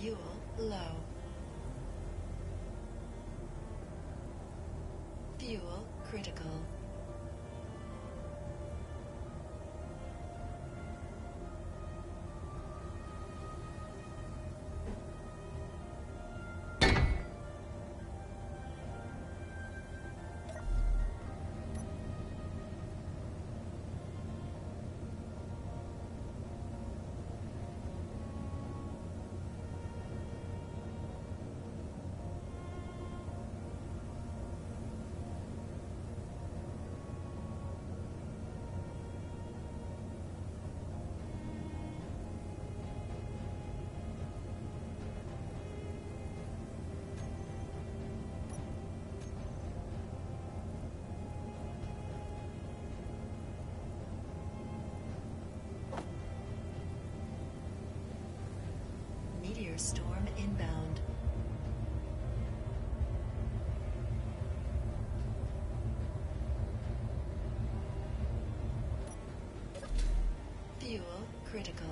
Fuel low. Fuel critical. Meteor storm inbound. Fuel critical.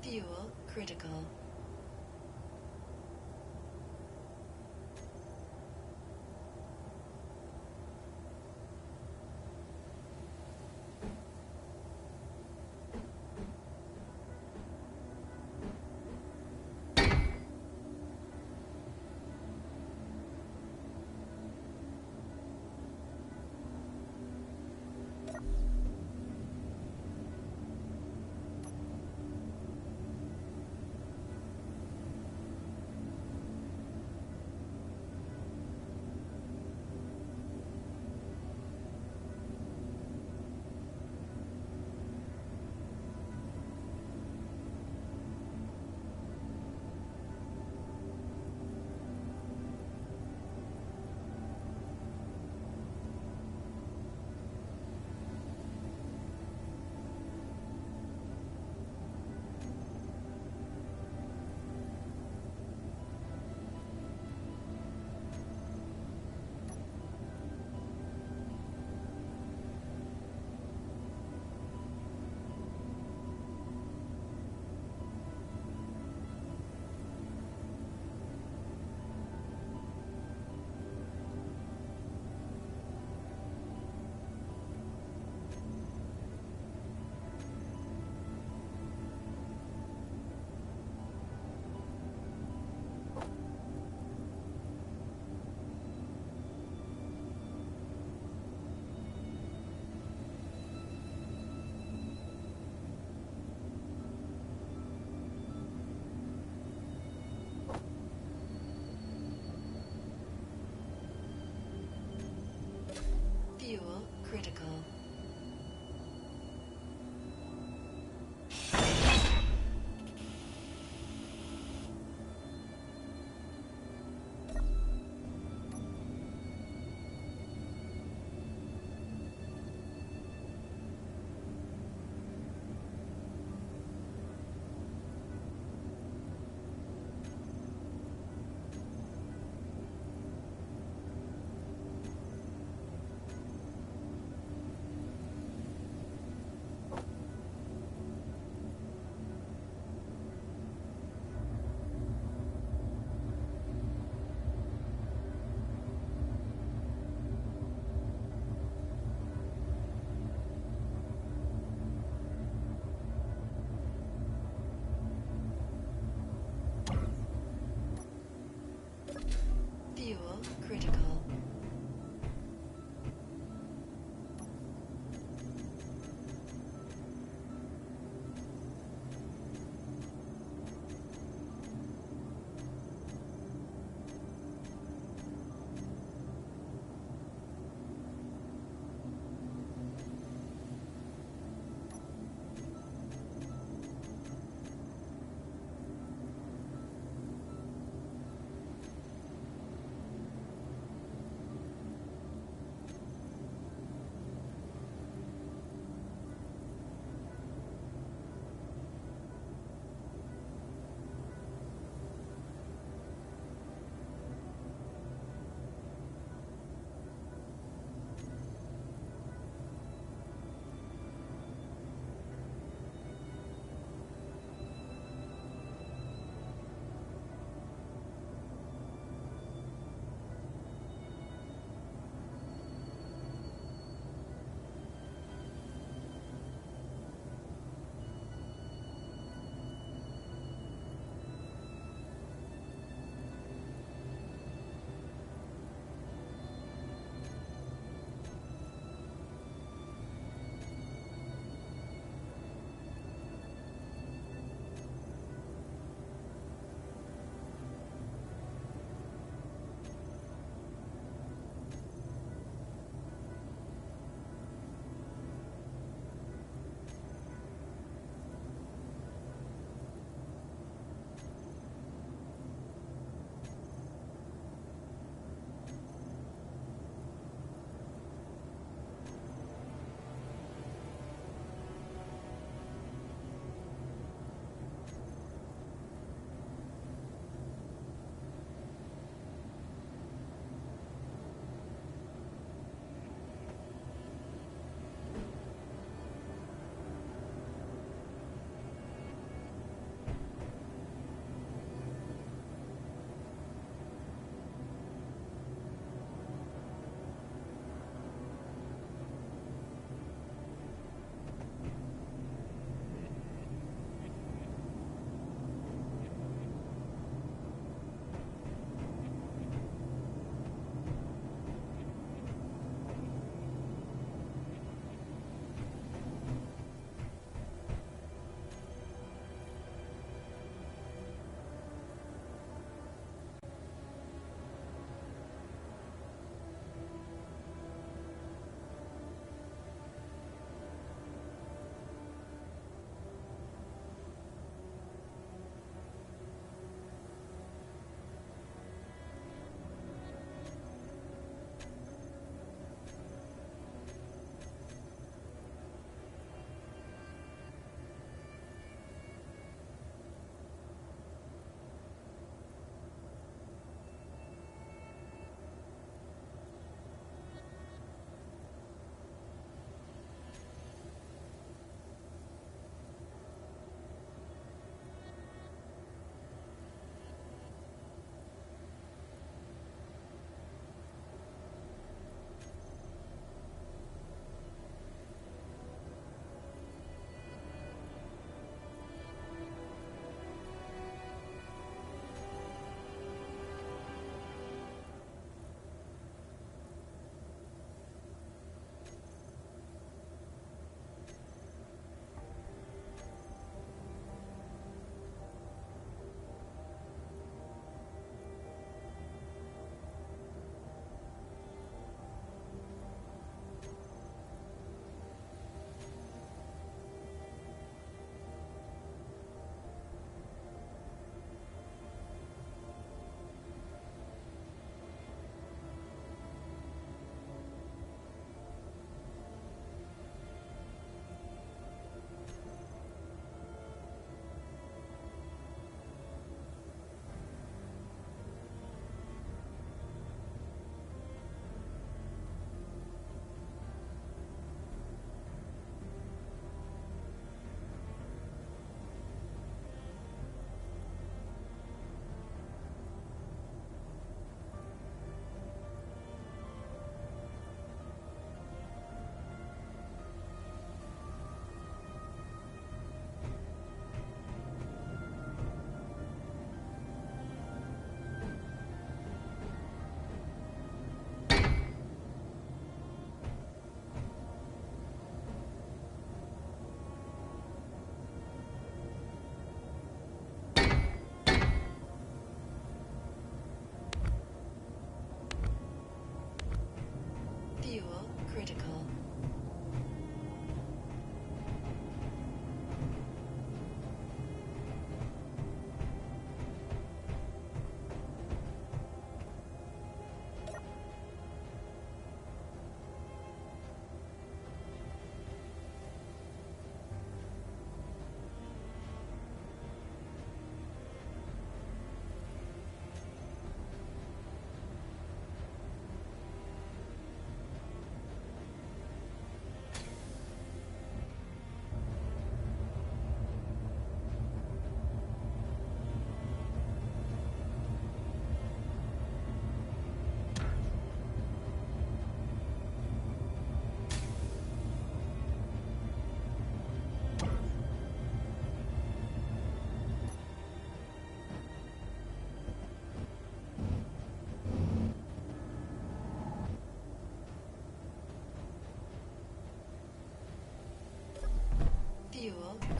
Fuel critical. Fuel critical.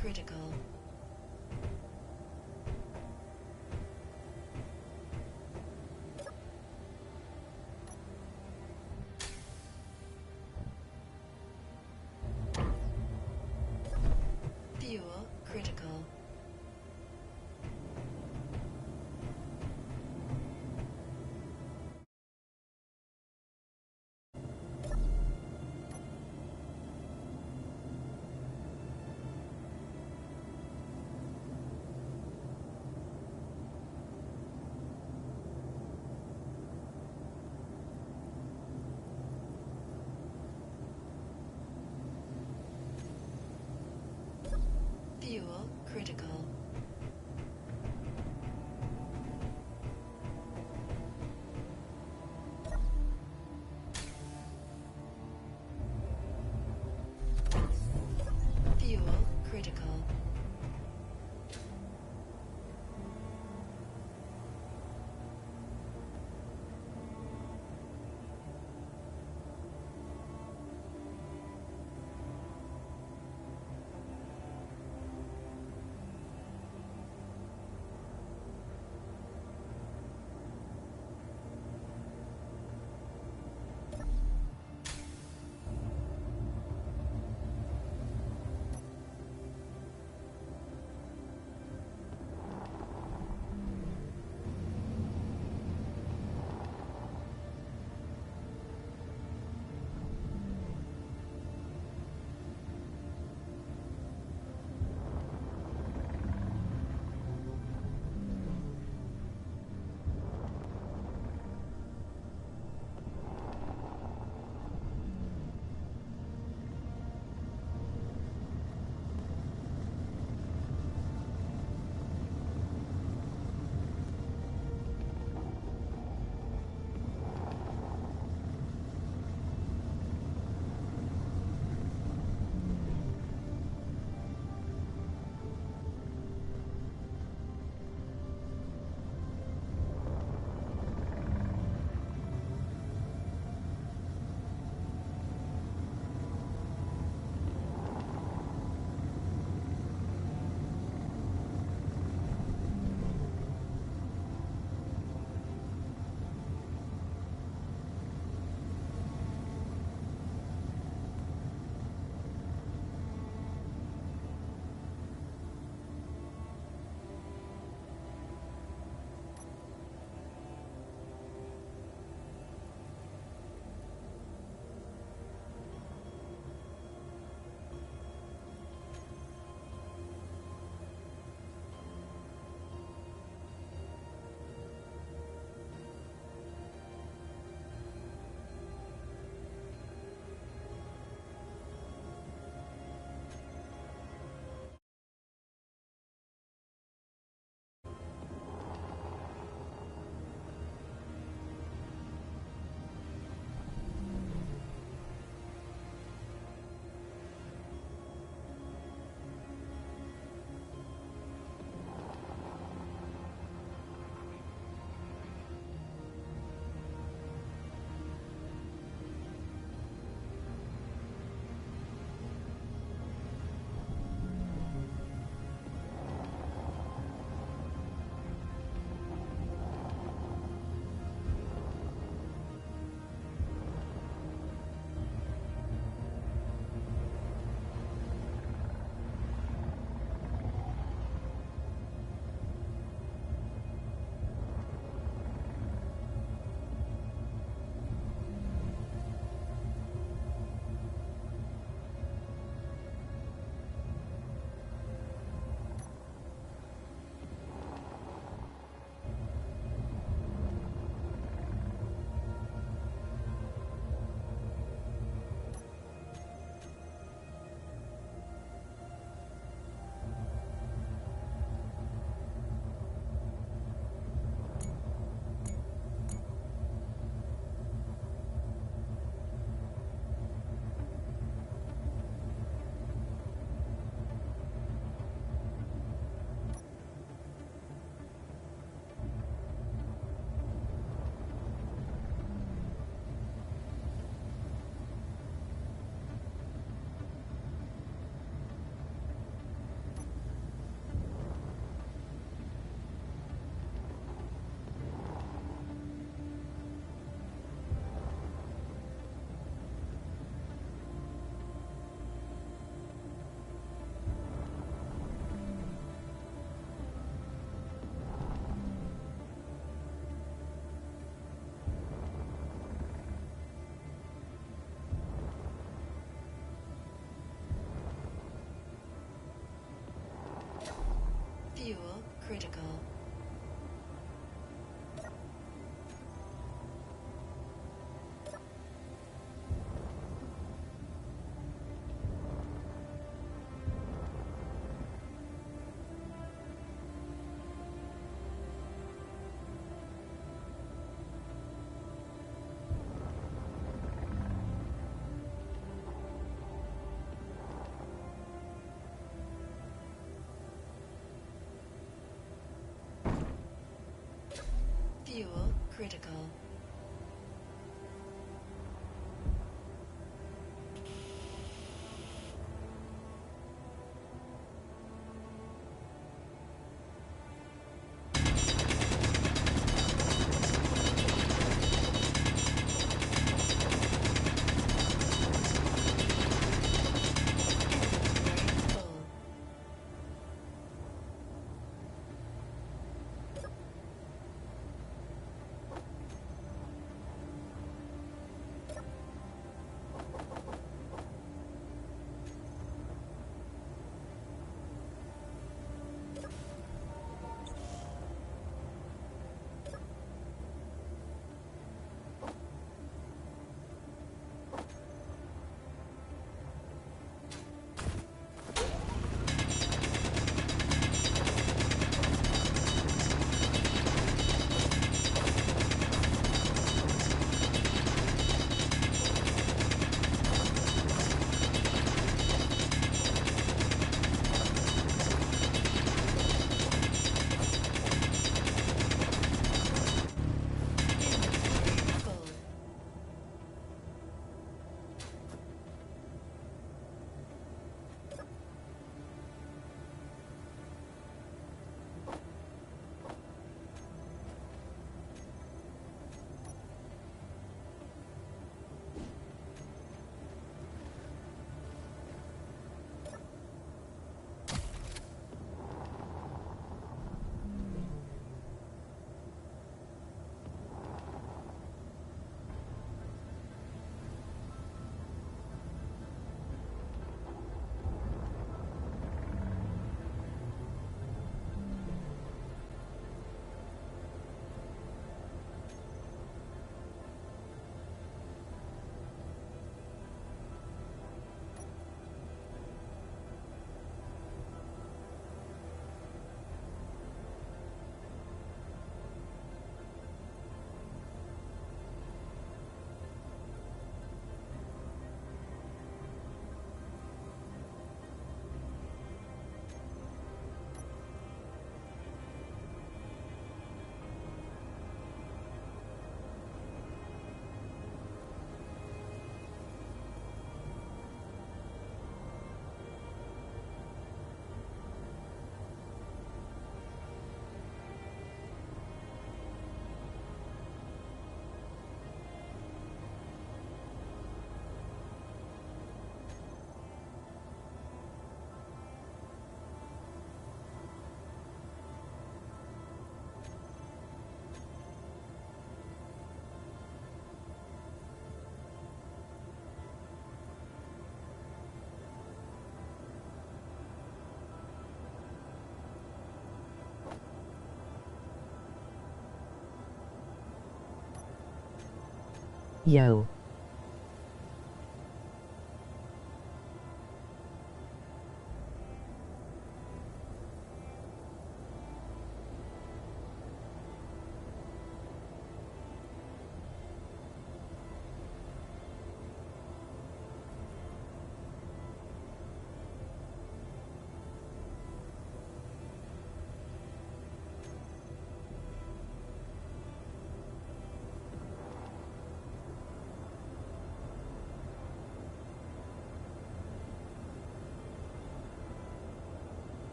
critical. Fuel critical. Fuel critical. Yo.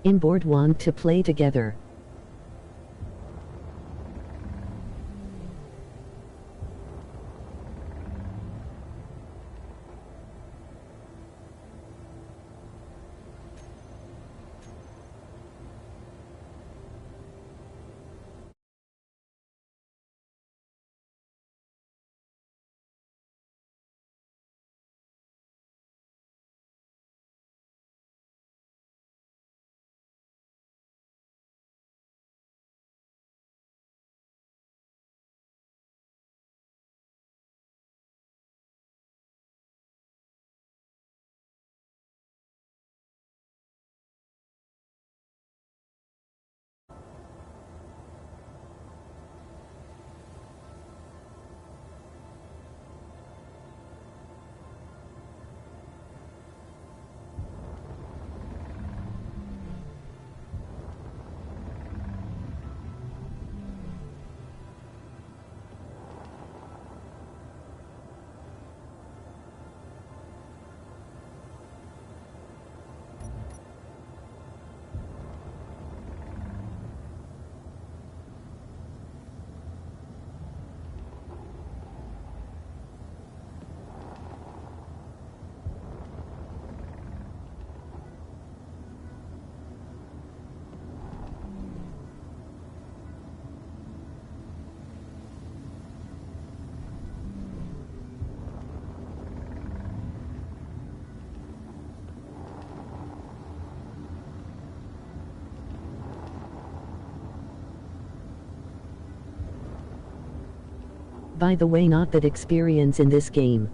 Inboard want to play together. By the way, not that experience in this game.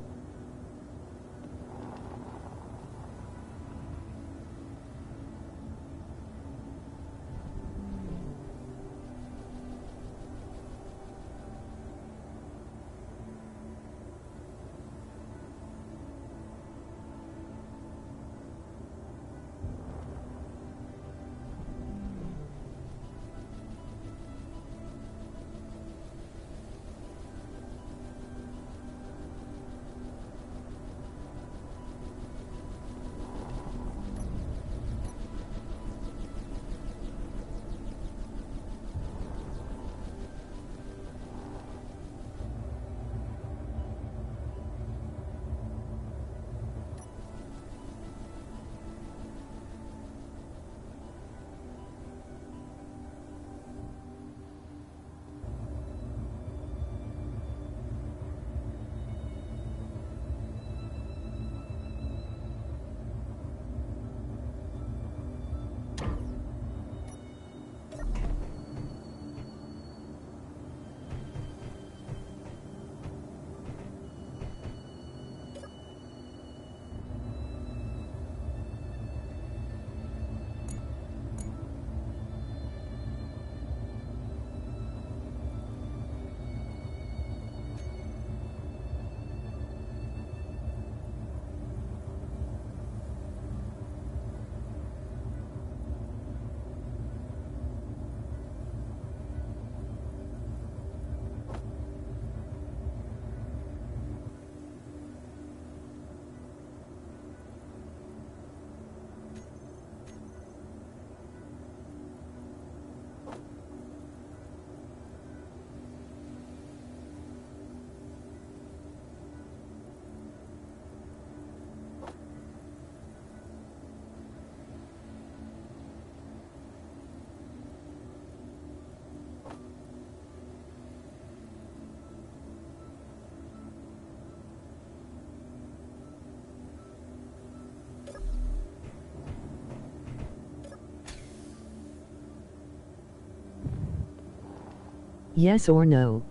Yes or no?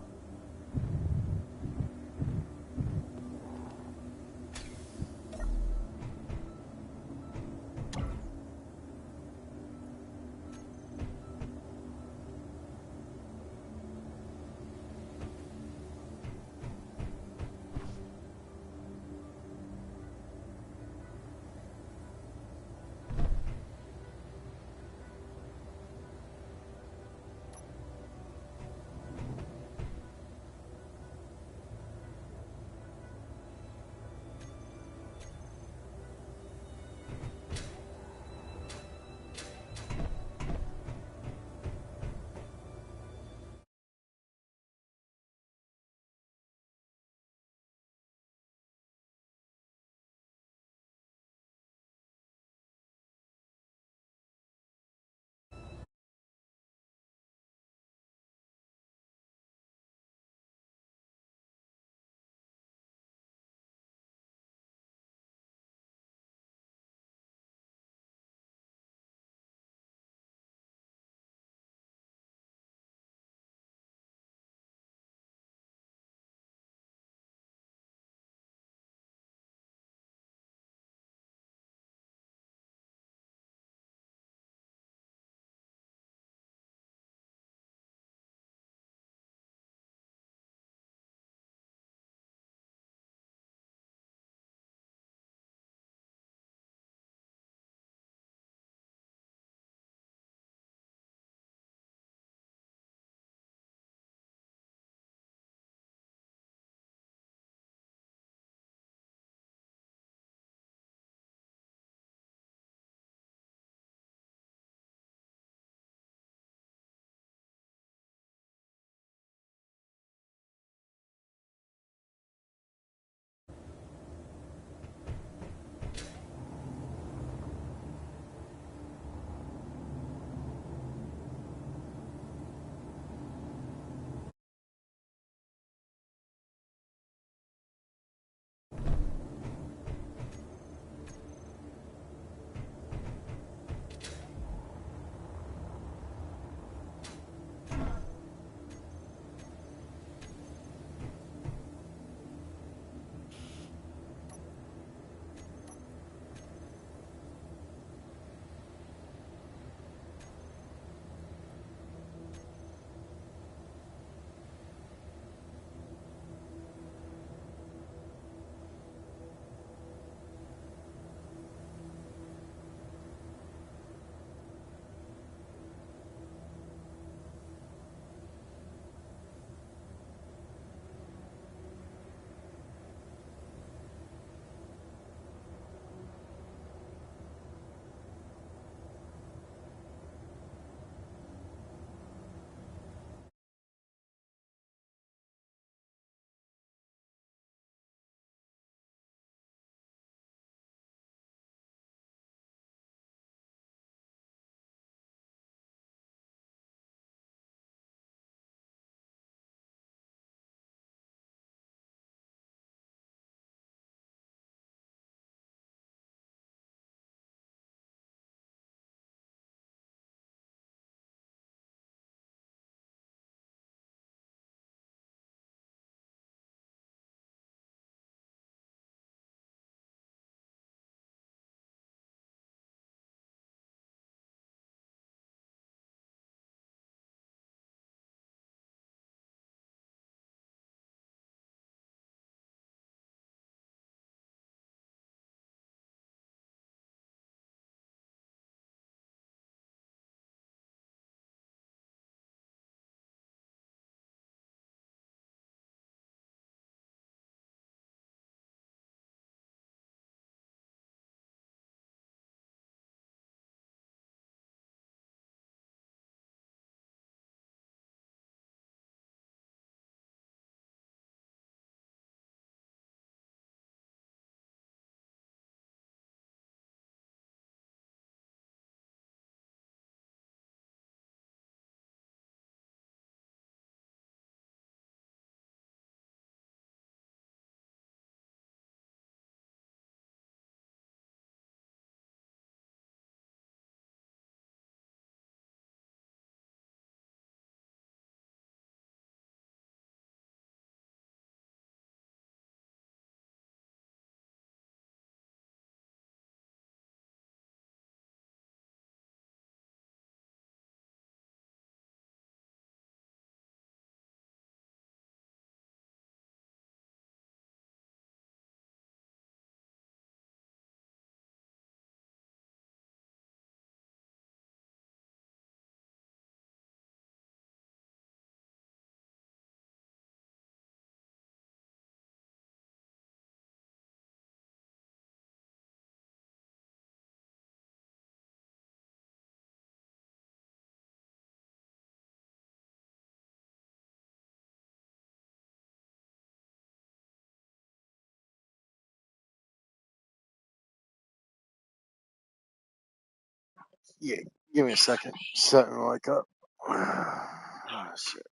Yeah, give me a second. Setting the mic up. Oh, shit.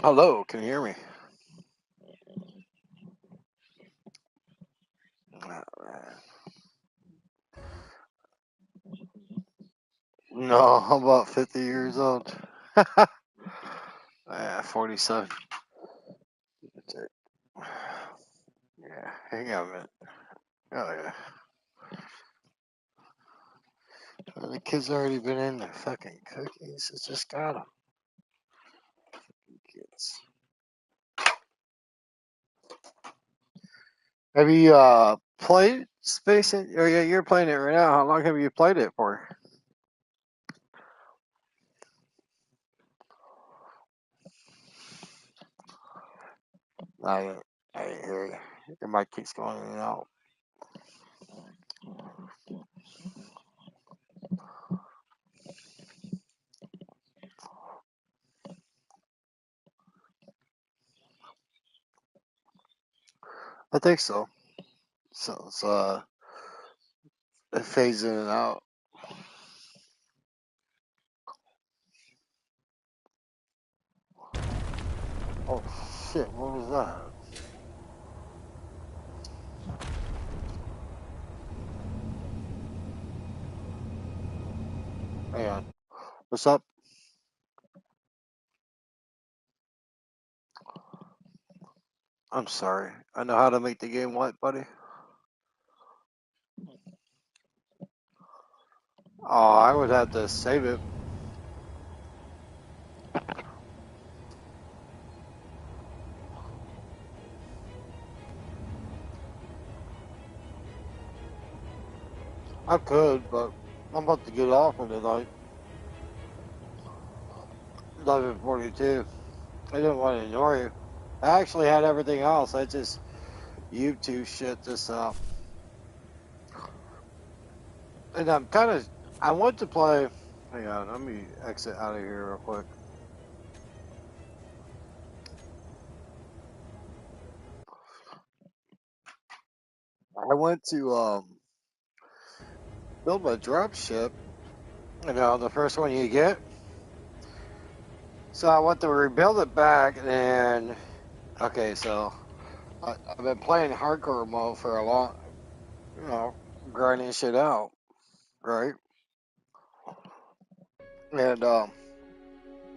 Hello, can you hear me? No, I'm about 50 years old. 47. That's it. Yeah, hang on a minute. Oh, yeah. Well, the kids already been in their fucking cookies. It's just got them. Kids. Have you played Space? Oh yeah, you're playing it right now. How long have you played it for? I I didn't hear you. Your mic keeps going in and out. I think so. So it's it fades in and out. Oh shit! What was that? Hang on. What's up? I'm sorry. I know how to make the game what, buddy? Oh, I would have to save it. I could, but I'm about to get off for tonight. 11:42. I didn't want to ignore you. I actually had everything else. I just YouTube shit this up. And I'm kind of. I want to play. Hang on, let me exit out of here real quick. I went to build my drop ship. You know, the first one you get. So I went to rebuild it back, and okay, so I've been playing hardcore mode for a long, grinding shit out, right? And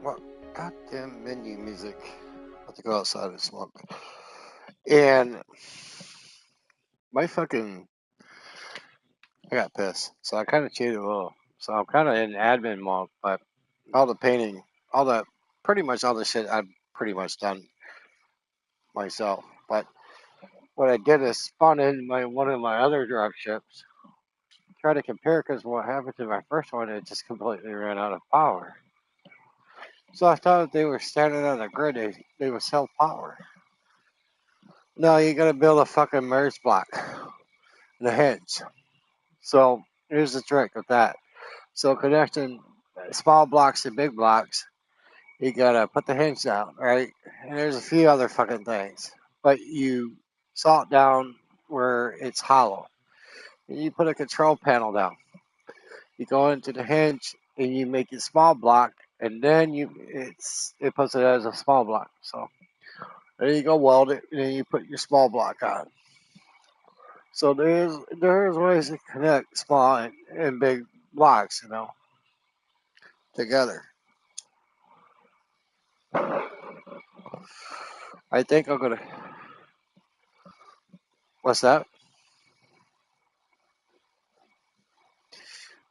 what? Goddamn menu music. I have to go outside and smoke. And my fucking, I got pissed. So I kind of cheated a little. So I'm kind of in admin mode, but all the painting, all that, pretty much all the shit I've pretty much done myself. But what I did is spawn in one of my other drop ships, try to compare because what happened to my first one, it just completely ran out of power. So I thought if they were standing on the grid, they would sell power. No, you gotta build a fucking merge block, the hinge. So here's the trick with that. So connecting small blocks to big blocks, you gotta put the hinge down, right? And there's a few other fucking things. But you salt down where it's hollow. And you put a control panel down. You go into the hinge and you make it small block, and then it puts it as a small block. So there you go, weld it, and then you put your small block on. So there's ways to connect small and big blocks, together. I think I'm gonna. What's that?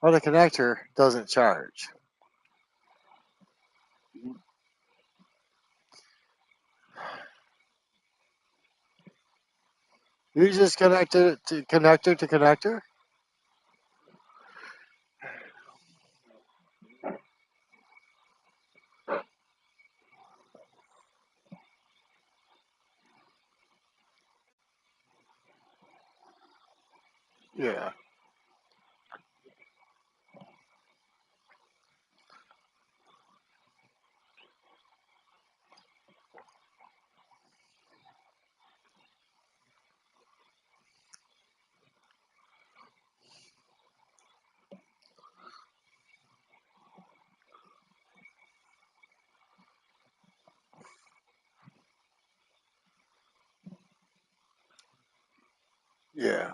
Well, the connector doesn't charge. You just connect it to connector to connector. Yeah. Yeah.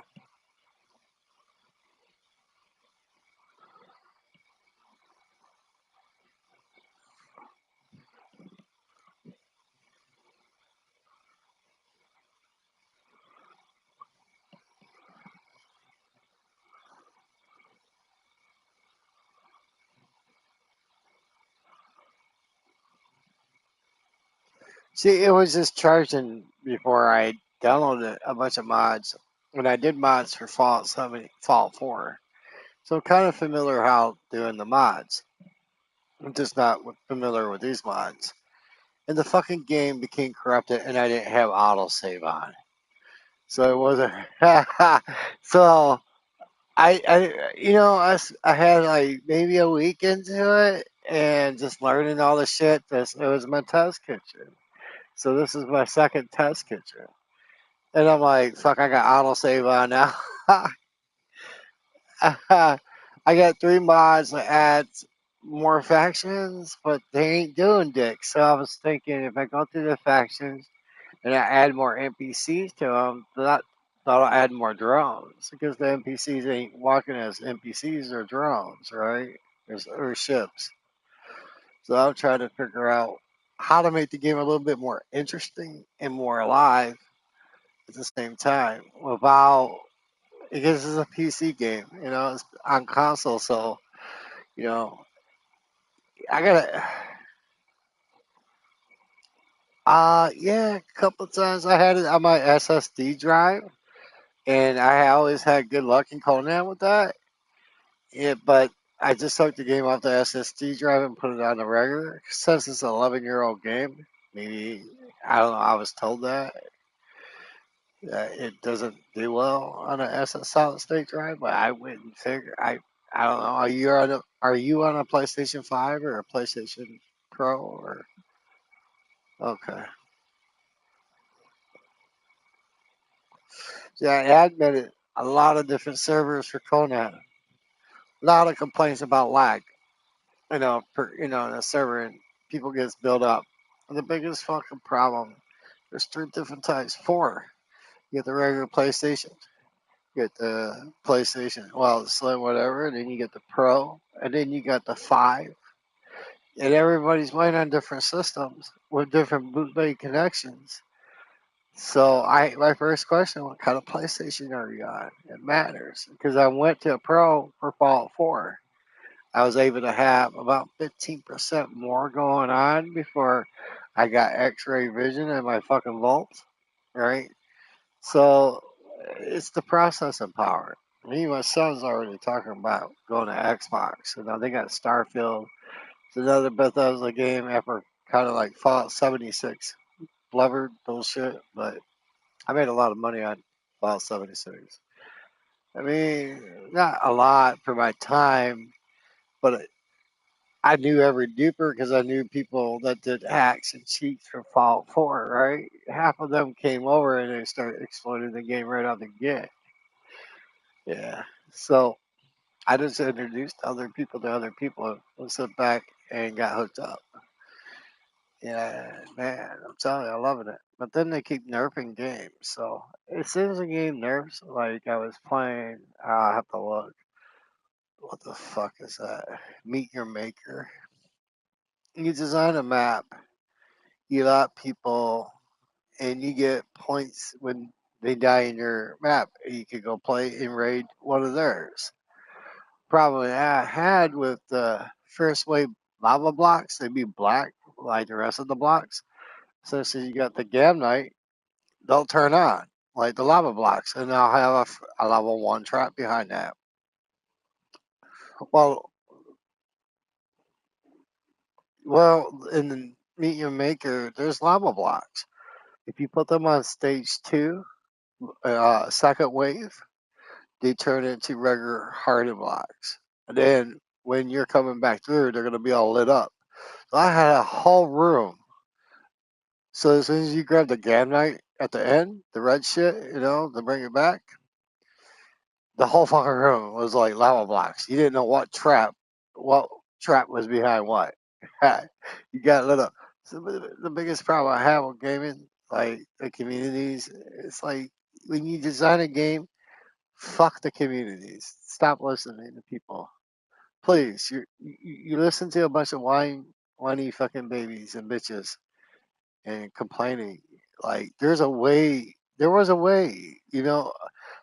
See, it was just charging before I downloaded a bunch of mods. When I did mods for Fallout 7, Fallout 4, so I'm kind of familiar how doing the mods. I'm just not familiar with these mods. And the fucking game became corrupted, and I didn't have autosave on, so it wasn't. So I had like maybe a week into it, and just learning all the shit. It was my test kitchen. So this is my second test kitchen. And I'm like, fuck, I got autosave on now. I got 3 mods that add more factions, but they ain't doing dick. So I was thinking if I go through the factions and I add more NPCs to them, that'll add more drones. Because the NPCs ain't walking as NPCs or drones, right? Or ships. So I'm trying to figure out how to make the game a little bit more interesting and more alive at the same time without because it's a PC game, it's on console, so you know, I gotta yeah, a couple times I had it on my SSD drive and I always had good luck in Conan with that. Yeah, but I just took the game off the SSD drive and put it on the regular. Since it's an 11-year-old game, maybe I don't know, I was told that it doesn't do well on a SS solid state drive, but I wouldn't figure. I don't know. Are you on a PlayStation 5 or a PlayStation Pro or okay? Yeah, I admitted a lot of different servers for Conan. A lot of complaints about lag. In a server and people gets built up. And the biggest fucking problem. There's 3 different types. 4. You get the regular PlayStation. You get the PlayStation, well, the Slim, whatever, and then you get the Pro, and then you got the 5. And everybody's playing on different systems with different bootleg connections. So my first question, what kind of PlayStation are you on? It matters because I went to a Pro for Fallout 4. I was able to have about 15% more going on before I got X-ray vision in my fucking vault, right? So it's the processing power. Me and my son's already talking about going to Xbox. Now they got Starfield. It's another Bethesda game after kind of like Fallout 76 blubbered bullshit, but I made a lot of money on Fallout 76. I mean, not a lot for my time, but I knew every duper because I knew people that did hacks and cheats for Fallout 4, right? Half of them came over and they started exploiting the game right out the gate. Yeah. So I just introduced other people to other people and sit back and got hooked up. Yeah, man, I'm telling you, I'm loving it. But then they keep nerfing games. So as soon as a game nerfs, like I was playing, I have to look. What the fuck is that? Meet Your Maker. You design a map, you let people, and you get points when they die in your map. You could go play and raid one of theirs. Problem I had with the first wave lava blocks, they'd be black like the rest of the blocks. So since you got the Gamnite, they'll turn on like the lava blocks, and I'll have a level 1 trap behind that. Well, in the Meet Your Maker, there's lava blocks. If you put them on stage 2, second wave, they turn into regular hardened blocks. And then when you're coming back through, they're gonna be all lit up. So I had a whole room. So as soon as you grab the Gamnite at the end, the red shit, to bring it back, the whole fucking room was like lava blocks. You didn't know what trap was behind what. You got lit up. So the biggest problem I have with gaming, like the communities, it's like when you design a game, Fuck the communities. Stop listening to people. Please, you listen to a bunch of whiny fucking babies and bitches and complaining. Like there's a way. There was a way,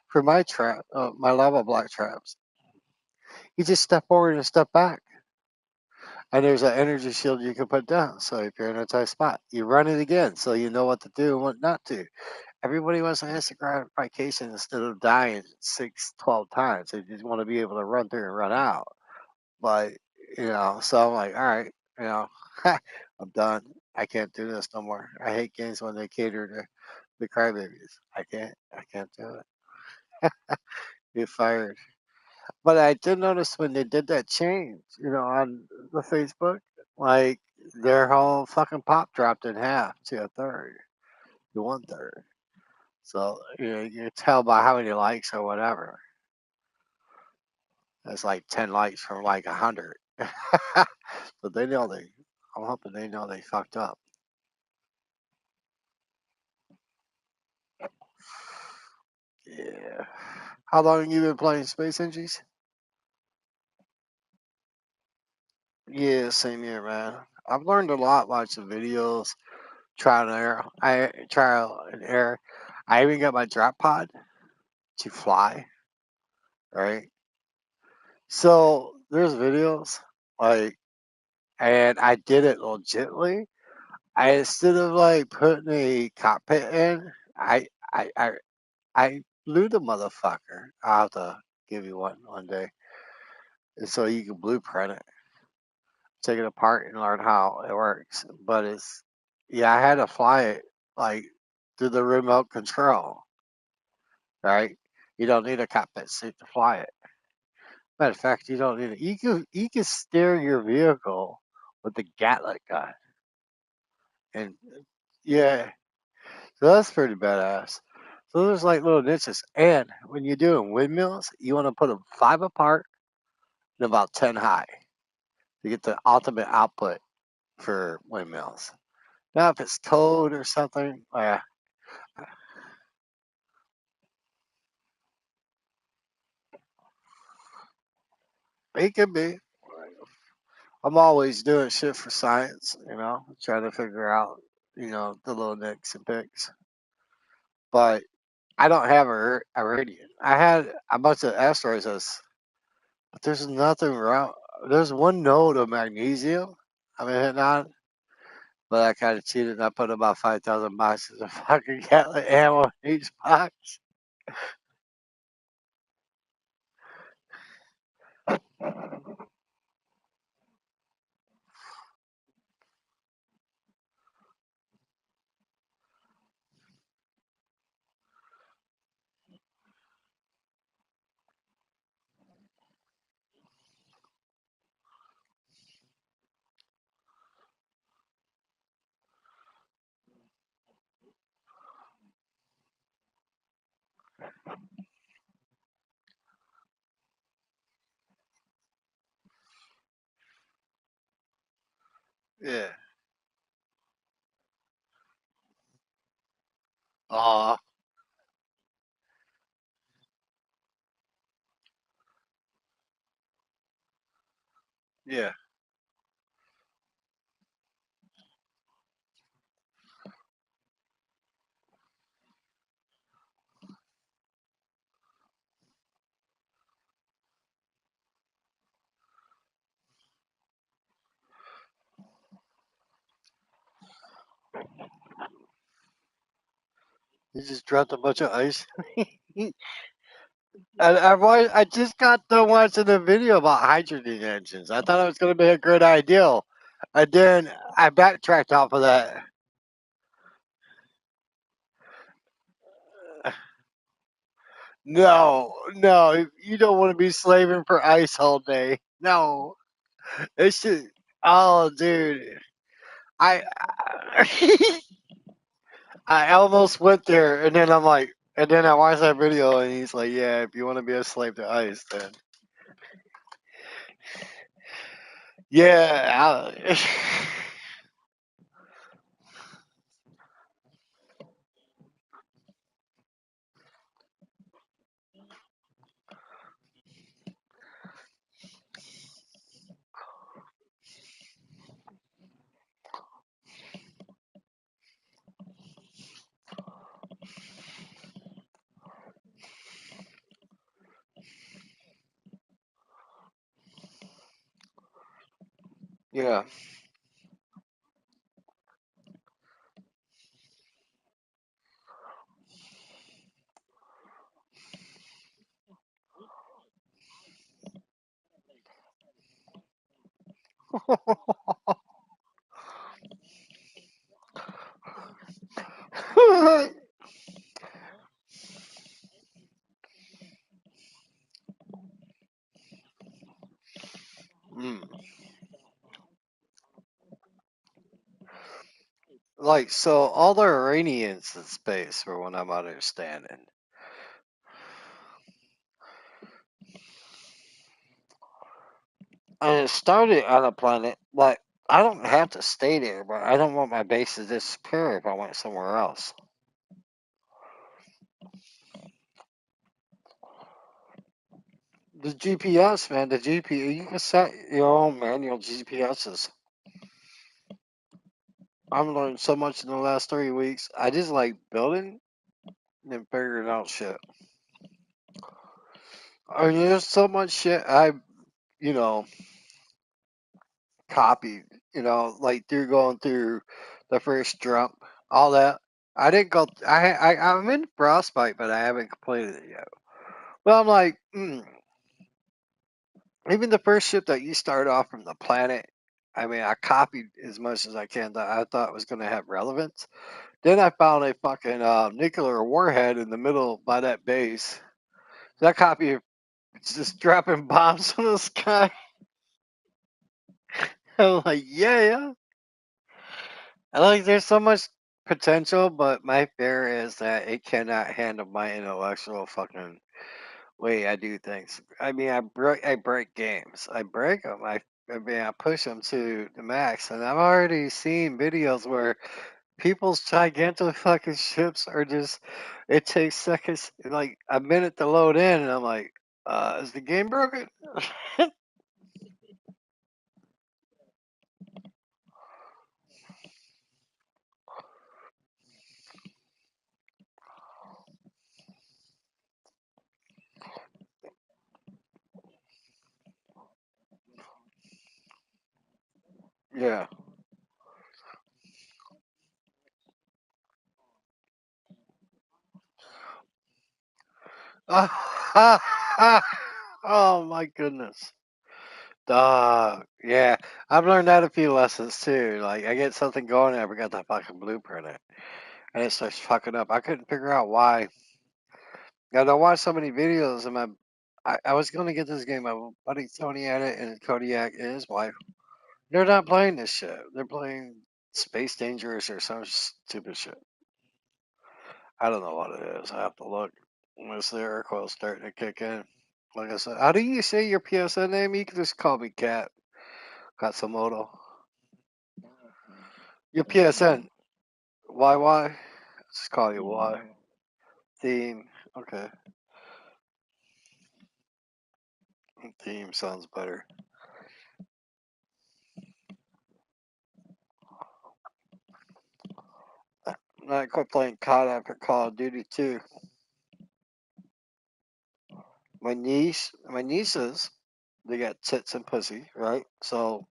for my trap, my lava block traps. You just step forward and step back, and there's an energy shield you can put down. So if you're in a tight spot, you run it again, so you know what to do and what not to. Everybody wants an instant gratification instead of dying 6, 12 times. They just want to be able to run through and run out. But, so I'm like, all right, you know, I'm done. I can't do this no more. I hate games when they cater to the crybabies. I can't do it. Get fired. But I did notice when they did that change, on the Facebook, like their whole fucking pop dropped in half to a third, to one third. So you tell by how many likes or whatever. That's like 10 likes from like 100. But they know I'm hoping they know they fucked up. Yeah. How long have you been playing Space Engines? Yeah, same here, man. I've learned a lot watching videos, trial and error. I even got my drop pod to fly, right? So there's videos like, and I did it legitly. I instead of like putting a cockpit in, I blew the motherfucker. I'll have to give you one day, and so you can blueprint it, take it apart, and learn how it works. But yeah, I had to fly it like through the remote control, right? You don't need a cockpit seat to fly it. Matter of fact, you don't need it. You can steer your vehicle with the Gatling gun, and yeah, so that's pretty badass. So there's like little niches, and when you're doing windmills, you want to put them 5 apart and about 10 high to get the ultimate output for windmills. Now, if it's cold or something, it could be. I'm always doing shit for science, trying to figure out, the little nicks and picks. But I don't have a radiant. I had a bunch of asteroids, but there's nothing wrong. There's one node of magnesium I've been hitting on, but I kind of cheated and I put about 5,000 boxes of fucking Gatling ammo in each box. Yeah. Oh, yeah. You just dropped a bunch of ice. I just got done watching a video about hydrogen engines. I thought it was going to be a good idea. And then I backtracked off of that. No, no, you don't want to be slaving for ice all day. No, it should. Oh, dude, I, I almost went there, and then I'm like, and then I watched that video, and he's like, "Yeah, if you want to be a slave to ice, then yeah." Yeah. Mm. Like, so all the Iranians in space, for what I'm understanding. And it started on a planet, like, I don't have to stay there, but I don't want my base to disappear if I went somewhere else. The GPS, man, the GPS, you can set your own manual GPSs. I've learned so much in the last 3 weeks. I just like building and figuring out shit. I mean, there's so much shit you know, copied, like through going through the first jump, all that. I didn't go, I'm in Frostbite, but I haven't completed it yet. Well, I'm like, even the first ship that you start off from the planet, I mean, I copied as much as I can that I thought was going to have relevance. Then I found a fucking nuclear warhead in the middle by that base. That copy is just dropping bombs from the sky. I'm like, yeah. I like there's so much potential, but my fear is that it cannot handle my intellectual fucking way I do things. I mean, I break games. I break them. I push them to the max, and I've already seen videos where people's gigantic fucking ships are just. It takes seconds, like a minute to load in, and I'm like, is the game broken? Yeah. Oh my goodness. Yeah, I've learned that a few lessons too. Like, I get something going and I forgot to fucking blueprint it, and it starts fucking up. I couldn't figure out why. And I watched so many videos, and I was gonna get this game. My buddy Tony had it, and Kodiak and his wife. They're not playing this shit. They're playing Space Dangerous or some stupid shit. I don't know what it is. I have to look. Unless the air coil's starting to kick in. Like I said, how do you say your PSN name? You can just call me Cat Katsumoto. Your PSN. YY? Just call you Y. Theme. Okay. Theme sounds better. I quit playing COD after Call of Duty too. My nieces, they got tits and pussy, right? So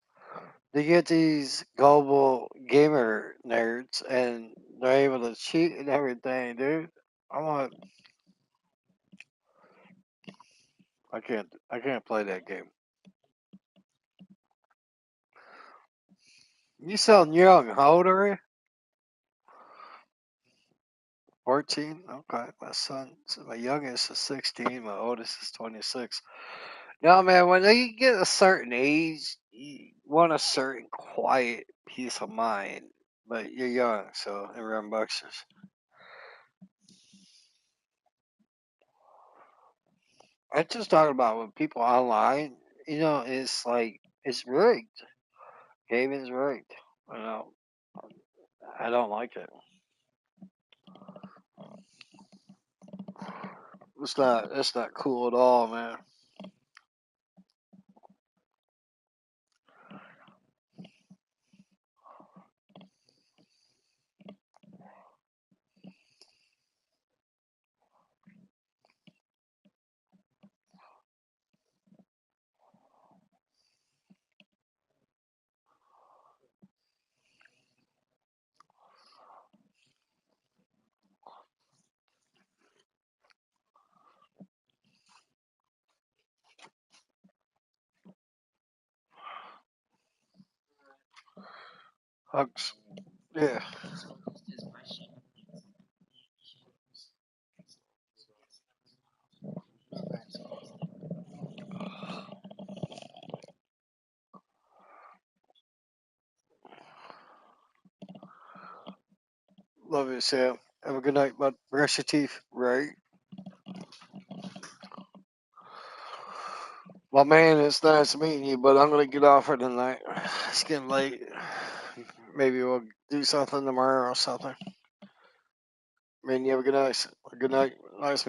they get these global gamer nerds, and they're able to cheat and everything, dude. I'm like, I can't play that game. You sound young. How old are you? 14? Okay. My youngest is 16. My oldest is 26. No, man, when you get a certain age, you want a certain quiet peace of mind. But you're young, so it rambunctious. I just talking about when people online, it's like, it's rigged. Gaming's rigged. You know, I don't like it. It's not cool at all, man. Hugs. Yeah. Love you, Sam. Have a good night, bud. Brush your teeth, right? Well, man, it's nice meeting you, but I'm gonna get off for tonight. It's getting late. Maybe we'll do something tomorrow or something. Man, you have a good night. Good night. Nice meeting you.